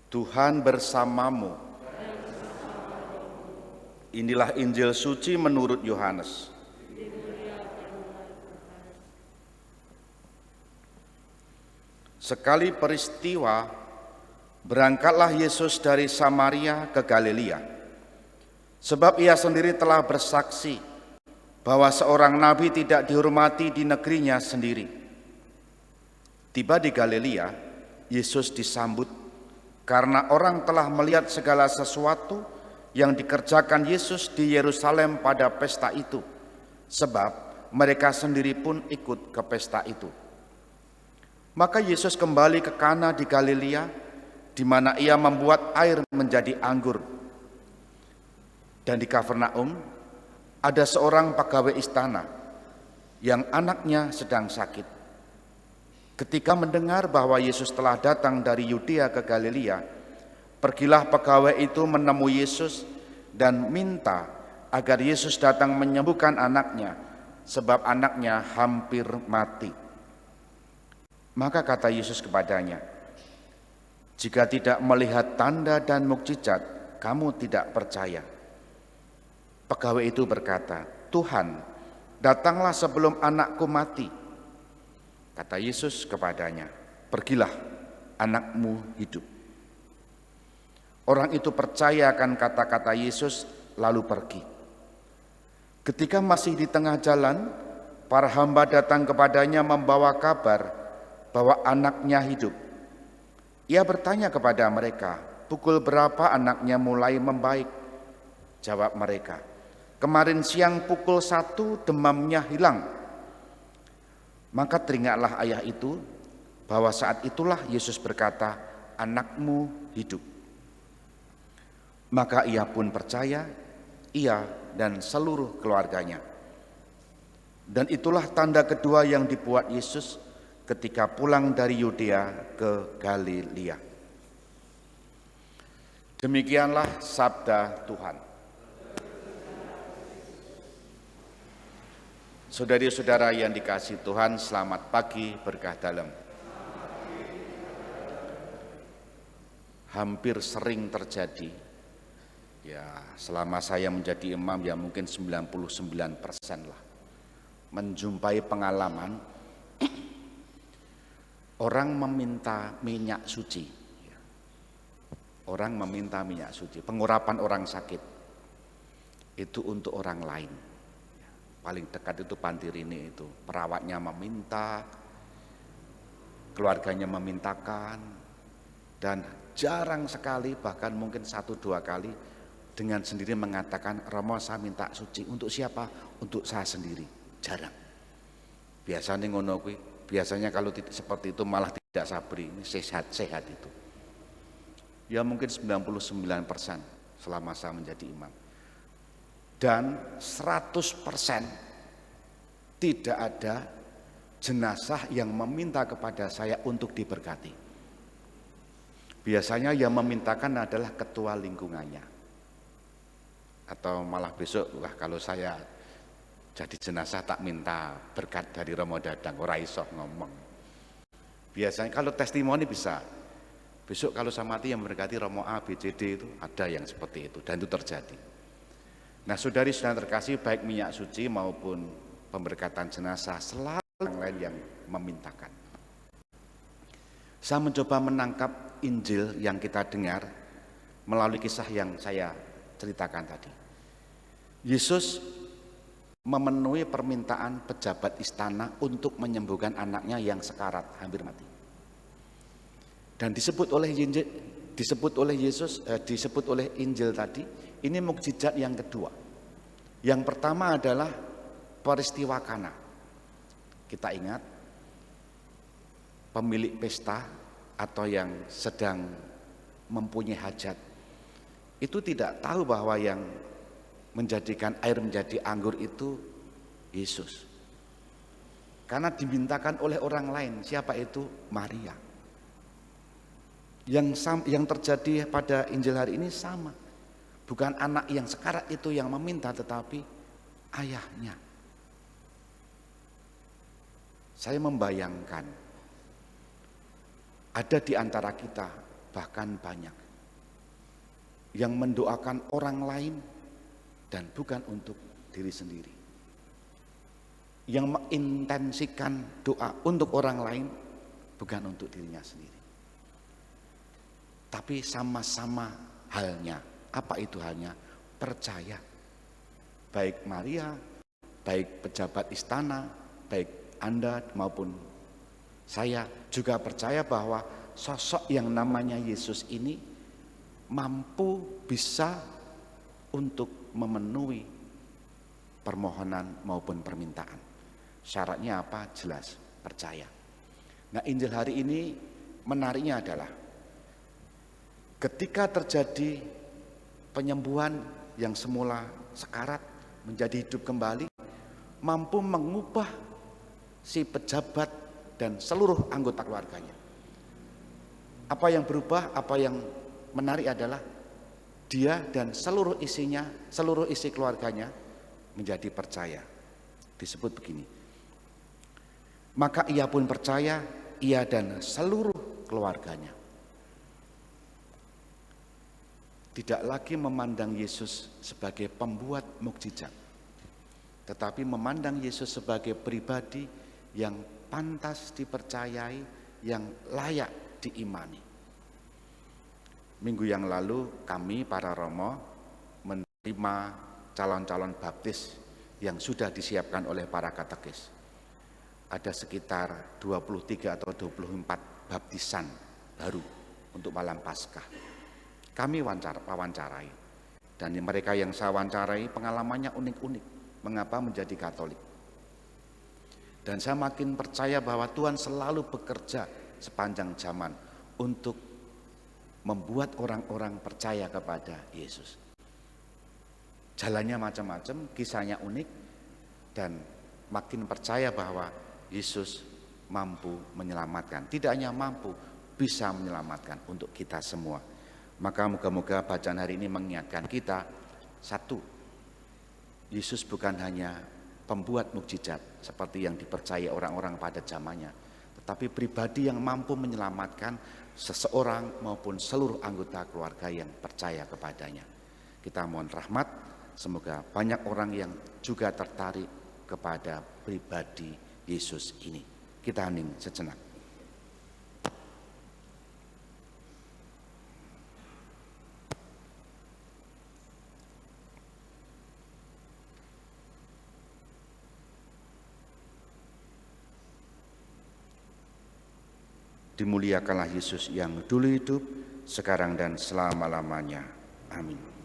Tuhan bersamamu. Inilah Injil suci menurut Yohanes. Sekali peristiwa, berangkatlah Yesus dari Samaria ke Galilea, sebab ia sendiri telah bersaksi bahwa seorang nabi tidak dihormati di negerinya sendiri. Tiba di Galilea, Yesus disambut karena orang telah melihat segala sesuatu yang dikerjakan Yesus di Yerusalem pada pesta itu, sebab mereka sendiri pun ikut ke pesta itu. Maka Yesus kembali ke Kana di Galilea, di mana ia membuat air menjadi anggur. Dan di Kafarnaum ada seorang pegawai istana yang anaknya sedang sakit. Ketika mendengar bahwa Yesus telah datang dari Yudea ke Galilea, pergilah pegawai itu menemui Yesus dan minta agar Yesus datang menyembuhkan anaknya, sebab anaknya hampir mati. Maka kata Yesus kepadanya, "Jika tidak melihat tanda dan mukjizat, kamu tidak percaya." Pegawai itu berkata, "Tuhan, datanglah sebelum anakku mati." Kata Yesus kepadanya, "Pergilah, anakmu hidup." Orang itu percaya akan kata-kata Yesus lalu pergi. Ketika masih di tengah jalan, para hamba datang kepadanya membawa kabar bahwa anaknya hidup. Ia bertanya kepada mereka, "Pukul berapa anaknya mulai membaik?" Jawab mereka, "Kemarin siang pukul 1 demamnya hilang." Maka teringatlah ayah itu bahwa saat itulah Yesus berkata, "Anakmu hidup." Maka ia pun percaya, ia dan seluruh keluarganya. Dan itulah tanda kedua yang dibuat Yesus ketika pulang dari Yudea ke Galilea. Demikianlah sabda Tuhan. Saudari-saudara yang dikasihi Tuhan, selamat pagi, berkah dalam. Hampir sering terjadi, ya selama saya menjadi imam ya mungkin 99% lah, menjumpai pengalaman orang meminta minyak suci. Orang meminta minyak suci, pengurapan orang sakit itu untuk orang lain. Paling dekat itu panti rini itu, perawatnya meminta, keluarganya memintakan, dan jarang sekali, bahkan mungkin 1-2 kali dengan sendiri mengatakan, "Romo, saya minta suci." Untuk siapa? Untuk saya sendiri. Jarang. Biasanya ngono kuwi, biasanya kalau seperti itu malah tidak sabri, ini sehat-sehat itu. Ya mungkin 99% selama saya menjadi imam. Dan 100% tidak ada jenazah yang meminta kepada saya untuk diberkati. Biasanya yang memintakan adalah ketua lingkungannya. Atau malah besok, wah kalau saya jadi jenazah tak minta berkat dari Romo Dadang, ora iso ngomong. Biasanya kalau testimoni bisa. Besok kalau saya mati yang memberkati Romo A, B, C, D itu ada yang seperti itu dan itu terjadi. Nah, saudari-saudara terkasih, baik minyak suci maupun pemberkatan jenazah selalu orang lain yang memintakan. Saya mencoba menangkap Injil yang kita dengar melalui kisah yang saya ceritakan tadi. Yesus memenuhi permintaan pejabat istana untuk menyembuhkan anaknya yang sekarat, hampir mati. Dan disebut oleh Injil tadi, ini mukjizat yang kedua. Yang pertama adalah peristiwa Kana. Kita ingat pemilik pesta atau yang sedang mempunyai hajat itu tidak tahu bahwa yang menjadikan air menjadi anggur itu Yesus. Karena dimintakan oleh orang lain. Siapa itu? Maria. Yang terjadi pada Injil hari ini sama. Bukan anak yang sekarat itu yang meminta, tetapi ayahnya. Saya membayangkan ada di antara kita bahkan banyak yang mendoakan orang lain dan bukan untuk diri sendiri, yang mengintensikan doa untuk orang lain bukan untuk dirinya sendiri. Tapi sama-sama halnya. Apa itu halnya? Percaya. Baik Maria, baik pejabat istana, baik Anda maupun saya juga percaya bahwa sosok yang namanya Yesus ini mampu bisa untuk memenuhi permohonan maupun permintaan. Syaratnya apa? Jelas, percaya. Nah, Injil hari ini menariknya adalah ketika terjadi penyembuhan yang semula sekarat menjadi hidup kembali, mampu mengubah si pejabat dan seluruh anggota keluarganya. Apa yang berubah, apa yang menarik adalah dia dan seluruh isinya, seluruh isi keluarganya menjadi percaya. Disebut begini, maka ia pun percaya, ia dan seluruh keluarganya. Tidak lagi memandang Yesus sebagai pembuat mukjizat, tetapi memandang Yesus sebagai pribadi yang pantas dipercayai, yang layak diimani. Minggu yang lalu kami para Romo menerima calon-calon baptis yang sudah disiapkan oleh para katekis. Ada sekitar 23 atau 24 baptisan baru untuk malam Paskah. Kami wawancarai, dan mereka yang saya wawancarai pengalamannya unik-unik mengapa menjadi Katolik. Dan saya makin percaya bahwa Tuhan selalu bekerja sepanjang zaman untuk membuat orang-orang percaya kepada Yesus. Jalannya macam-macam, kisahnya unik, dan makin percaya bahwa Yesus mampu menyelamatkan. Tidak hanya mampu, bisa menyelamatkan untuk kita semua. Maka moga-moga bacaan hari ini mengingatkan kita, satu, Yesus bukan hanya pembuat mukjizat seperti yang dipercaya orang-orang pada zamannya, tetapi pribadi yang mampu menyelamatkan seseorang maupun seluruh anggota keluarga yang percaya kepadanya. Kita mohon rahmat, semoga banyak orang yang juga tertarik kepada pribadi Yesus ini. Kita hening sejenak. Dimuliakanlah Yesus yang dulu hidup, sekarang dan selama-lamanya. Amin.